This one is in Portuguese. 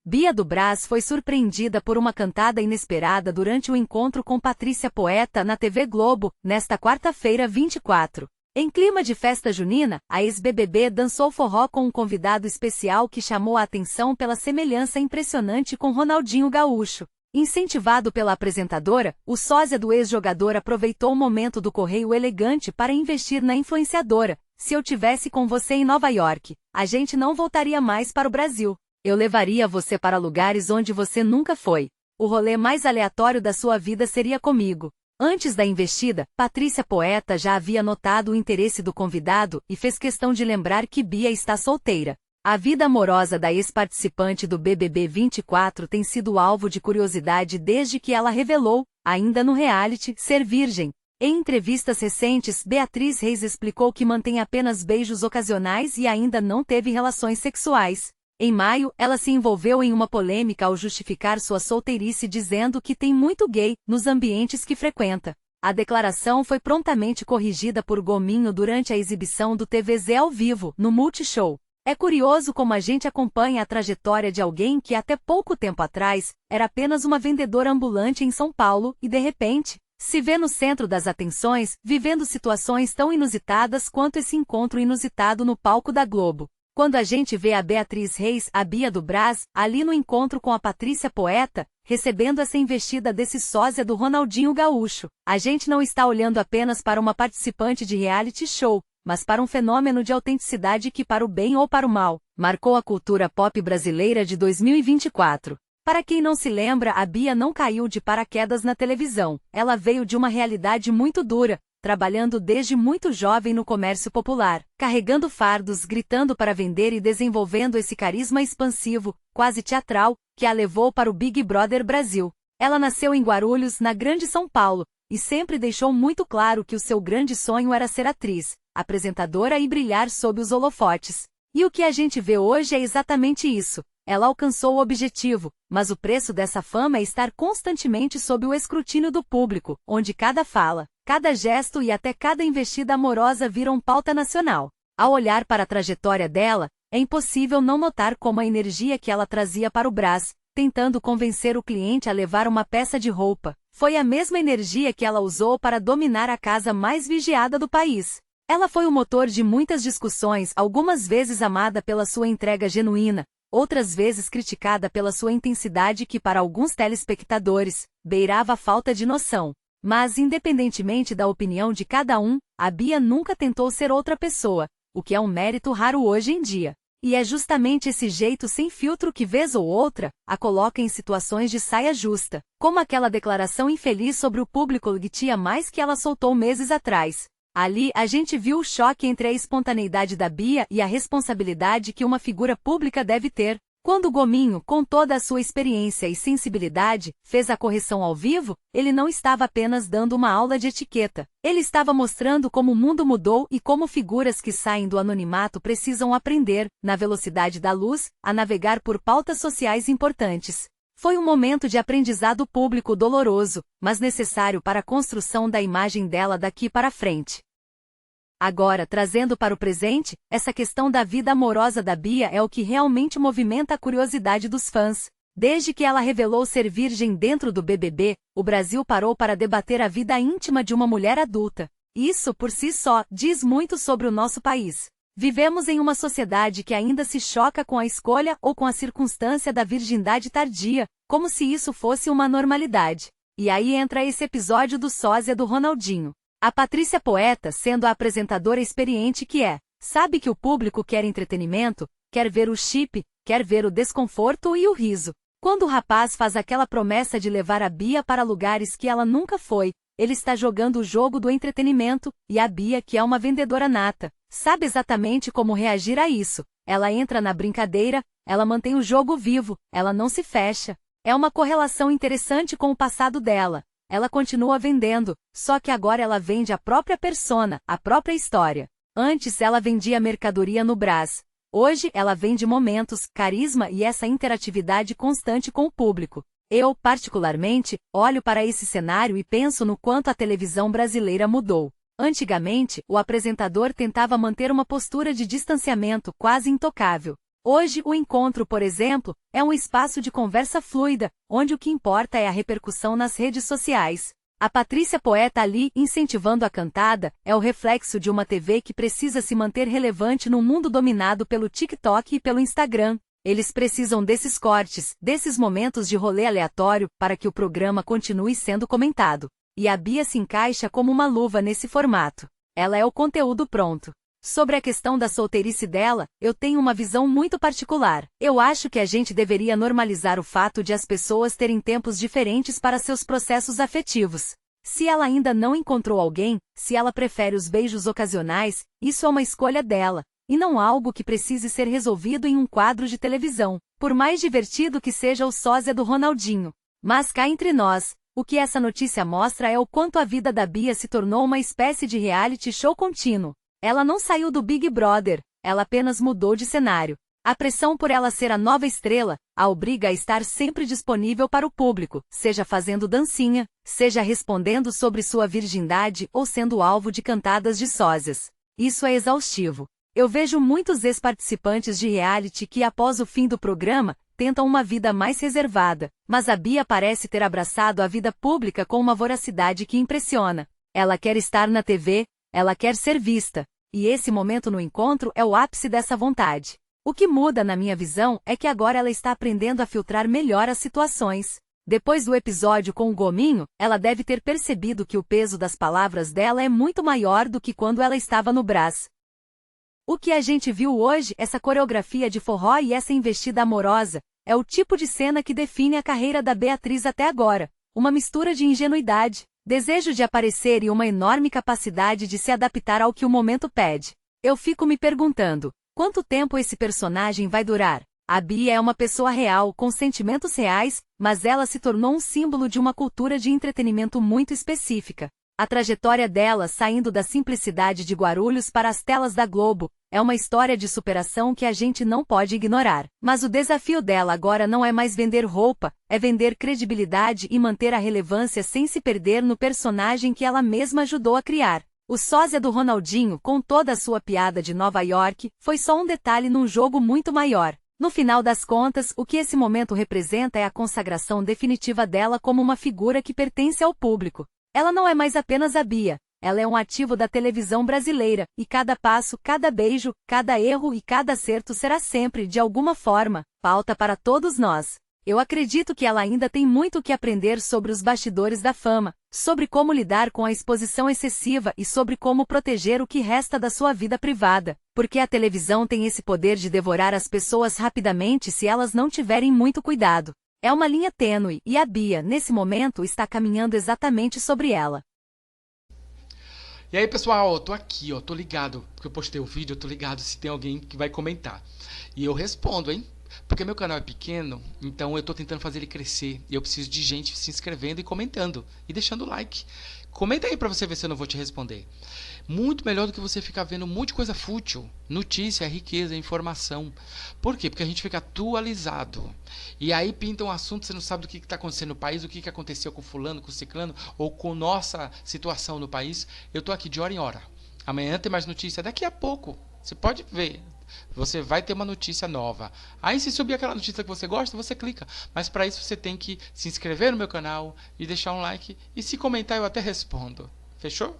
Bia do Brás foi surpreendida por uma cantada inesperada durante o encontro com Patrícia Poeta na TV Globo, nesta quarta-feira 24. Em clima de festa junina, a ex-BBB dançou forró com um convidado especial que chamou a atenção pela semelhança impressionante com Ronaldinho Gaúcho. Incentivado pela apresentadora, o sósia do ex-jogador aproveitou o momento do correio elegante para investir na influenciadora. Se eu tivesse com você em Nova York, a gente não voltaria mais para o Brasil. Eu levaria você para lugares onde você nunca foi. O rolê mais aleatório da sua vida seria comigo. Antes da investida, Patrícia Poeta já havia notado o interesse do convidado e fez questão de lembrar que Bia está solteira. A vida amorosa da ex-participante do BBB 24 tem sido alvo de curiosidade desde que ela revelou, ainda no reality, ser virgem. Em entrevistas recentes, Beatriz Reis explicou que mantém apenas beijos ocasionais e ainda não teve relações sexuais. Em maio, ela se envolveu em uma polêmica ao justificar sua solteirice dizendo que tem muito gay nos ambientes que frequenta. A declaração foi prontamente corrigida por Gominho durante a exibição do TVZ ao vivo, no Multishow. É curioso como a gente acompanha a trajetória de alguém que até pouco tempo atrás era apenas uma vendedora ambulante em São Paulo e de repente se vê no centro das atenções, vivendo situações tão inusitadas quanto esse encontro inusitado no palco da Globo. Quando a gente vê a Beatriz Reis, a Bia do Brás, ali no encontro com a Patrícia Poeta, recebendo essa investida desse sósia do Ronaldinho Gaúcho, a gente não está olhando apenas para uma participante de reality show, mas para um fenômeno de autenticidade que, para o bem ou para o mal, marcou a cultura pop brasileira de 2024. Para quem não se lembra, a Bia não caiu de paraquedas na televisão, ela veio de uma realidade muito dura, trabalhando desde muito jovem no comércio popular, carregando fardos, gritando para vender e desenvolvendo esse carisma expansivo, quase teatral, que a levou para o Big Brother Brasil. Ela nasceu em Guarulhos, na Grande São Paulo, e sempre deixou muito claro que o seu grande sonho era ser atriz, apresentadora e brilhar sob os holofotes. E o que a gente vê hoje é exatamente isso. Ela alcançou o objetivo, mas o preço dessa fama é estar constantemente sob o escrutínio do público, onde cada fala, cada gesto e até cada investida amorosa viram pauta nacional. Ao olhar para a trajetória dela, é impossível não notar como a energia que ela trazia para o Brás, tentando convencer o cliente a levar uma peça de roupa, foi a mesma energia que ela usou para dominar a casa mais vigiada do país. Ela foi o motor de muitas discussões, algumas vezes amada pela sua entrega genuína, outras vezes criticada pela sua intensidade que para alguns telespectadores, beirava a falta de noção. Mas independentemente da opinião de cada um, a Bia nunca tentou ser outra pessoa, o que é um mérito raro hoje em dia. E é justamente esse jeito sem filtro que vez ou outra, a coloca em situações de saia justa, como aquela declaração infeliz sobre o público Tia mais que ela soltou meses atrás. Ali, a gente viu o choque entre a espontaneidade da Bia e a responsabilidade que uma figura pública deve ter. Quando Gominho, com toda a sua experiência e sensibilidade, fez a correção ao vivo, ele não estava apenas dando uma aula de etiqueta. Ele estava mostrando como o mundo mudou e como figuras que saem do anonimato precisam aprender, na velocidade da luz, a navegar por pautas sociais importantes. Foi um momento de aprendizado público doloroso, mas necessário para a construção da imagem dela daqui para frente. Agora, trazendo para o presente, essa questão da vida amorosa da Bia é o que realmente movimenta a curiosidade dos fãs. Desde que ela revelou ser virgem dentro do BBB, o Brasil parou para debater a vida íntima de uma mulher adulta. Isso, por si só, diz muito sobre o nosso país. Vivemos em uma sociedade que ainda se choca com a escolha ou com a circunstância da virgindade tardia, como se isso fosse uma normalidade. E aí entra esse episódio do sósia do Ronaldinho. A Patrícia Poeta, sendo a apresentadora experiente que é, sabe que o público quer entretenimento, quer ver o chip, quer ver o desconforto e o riso. Quando o rapaz faz aquela promessa de levar a Bia para lugares que ela nunca foi, ele está jogando o jogo do entretenimento, e a Bia, que é uma vendedora nata, sabe exatamente como reagir a isso. Ela entra na brincadeira, ela mantém o jogo vivo, ela não se fecha. É uma correlação interessante com o passado dela. Ela continua vendendo, só que agora ela vende a própria persona, a própria história. Antes ela vendia mercadoria no Brás. Hoje ela vende momentos, carisma e essa interatividade constante com o público. Eu, particularmente, olho para esse cenário e penso no quanto a televisão brasileira mudou. Antigamente, o apresentador tentava manter uma postura de distanciamento quase intocável. Hoje, o encontro, por exemplo, é um espaço de conversa fluida, onde o que importa é a repercussão nas redes sociais. A Patrícia Poeta ali, incentivando a cantada, é o reflexo de uma TV que precisa se manter relevante num mundo dominado pelo TikTok e pelo Instagram. Eles precisam desses cortes, desses momentos de rolê aleatório, para que o programa continue sendo comentado. E a Bia se encaixa como uma luva nesse formato. Ela é o conteúdo pronto. Sobre a questão da solteirice dela, eu tenho uma visão muito particular. Eu acho que a gente deveria normalizar o fato de as pessoas terem tempos diferentes para seus processos afetivos. Se ela ainda não encontrou alguém, se ela prefere os beijos ocasionais, isso é uma escolha dela, e não algo que precise ser resolvido em um quadro de televisão, por mais divertido que seja o sósia do Ronaldinho. Mas cá entre nós, o que essa notícia mostra é o quanto a vida da Bia se tornou uma espécie de reality show contínuo. Ela não saiu do Big Brother, ela apenas mudou de cenário. A pressão por ela ser a nova estrela a obriga a estar sempre disponível para o público, seja fazendo dancinha, seja respondendo sobre sua virgindade ou sendo alvo de cantadas de sósias. Isso é exaustivo. Eu vejo muitos ex-participantes de reality que, após o fim do programa, tentam uma vida mais reservada, mas a Bia parece ter abraçado a vida pública com uma voracidade que impressiona. Ela quer estar na TV, ela quer ser vista, e esse momento no encontro é o ápice dessa vontade. O que muda na minha visão é que agora ela está aprendendo a filtrar melhor as situações. Depois do episódio com o Gominho, ela deve ter percebido que o peso das palavras dela é muito maior do que quando ela estava no Brás. O que a gente viu hoje, essa coreografia de forró e essa investida amorosa, é o tipo de cena que define a carreira da Beatriz até agora. Uma mistura de ingenuidade, desejo de aparecer e uma enorme capacidade de se adaptar ao que o momento pede. Eu fico me perguntando, quanto tempo esse personagem vai durar? A Bia é uma pessoa real, com sentimentos reais, mas ela se tornou um símbolo de uma cultura de entretenimento muito específica. A trajetória dela, saindo da simplicidade de Guarulhos para as telas da Globo, é uma história de superação que a gente não pode ignorar. Mas o desafio dela agora não é mais vender roupa, é vender credibilidade e manter a relevância sem se perder no personagem que ela mesma ajudou a criar. O sósia do Ronaldinho, com toda a sua piada de Nova York, foi só um detalhe num jogo muito maior. No final das contas, o que esse momento representa é a consagração definitiva dela como uma figura que pertence ao público. Ela não é mais apenas a Bia, ela é um ativo da televisão brasileira, e cada passo, cada beijo, cada erro e cada acerto será sempre, de alguma forma, pauta para todos nós. Eu acredito que ela ainda tem muito o que aprender sobre os bastidores da fama, sobre como lidar com a exposição excessiva e sobre como proteger o que resta da sua vida privada, porque a televisão tem esse poder de devorar as pessoas rapidamente se elas não tiverem muito cuidado. É uma linha tênue, e a Bia, nesse momento, está caminhando exatamente sobre ela. E aí, pessoal, eu tô aqui, ó, tô ligado, porque eu postei o vídeo, eu tô ligado se tem alguém que vai comentar. E eu respondo, hein? Porque meu canal é pequeno, então eu tô tentando fazer ele crescer, e eu preciso de gente se inscrevendo e comentando, e deixando o like. Comenta aí pra você ver se eu não vou te responder. Muito melhor do que você ficar vendo um monte de coisa fútil. Notícia, riqueza, informação. Por quê? Porque a gente fica atualizado. E aí pinta um assunto, você não sabe do que está acontecendo no país, o que aconteceu com fulano, com ciclano, ou com nossa situação no país. Eu tô aqui de hora em hora. Amanhã tem mais notícia, daqui a pouco. Você pode ver. Você vai ter uma notícia nova. Aí se subir aquela notícia que você gosta, você clica. Mas para isso você tem que se inscrever no meu canal e deixar um like. E se comentar eu até respondo. Fechou?